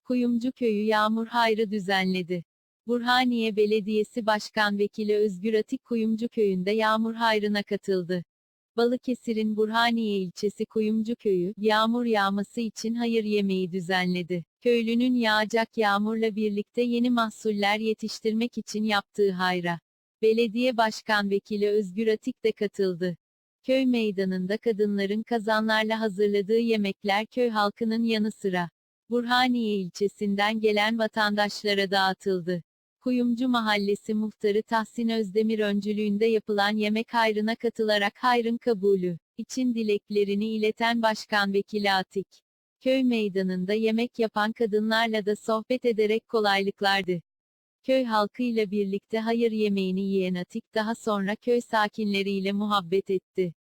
Kuyumcu Köyü yağmur hayrı düzenledi. Burhaniye Belediyesi Başkan Vekili Özgür Atik Kuyumcu Köyü'nde yağmur hayrına katıldı. Balıkesir'in Burhaniye ilçesi Kuyumcu Köyü, yağmur yağması için hayır yemeği düzenledi. Köylünün yağacak yağmurla birlikte yeni mahsuller yetiştirmek için yaptığı hayra, Belediye Başkan Vekili Özgür Atik de katıldı. Köy meydanında kadınların kazanlarla hazırladığı yemekler köy halkının yanı sıra Burhaniye ilçesinden gelen vatandaşlara dağıtıldı. Kuyumcu Mahallesi Muhtarı Tahsin Özdemir öncülüğünde yapılan yemek hayrına katılarak hayrın kabulü için dileklerini ileten Başkan Vekili Atik, köy meydanında yemek yapan kadınlarla da sohbet ederek kolaylıklardı. Köy halkıyla birlikte hayır yemeğini yiyen Atik daha sonra köy sakinleriyle muhabbet etti.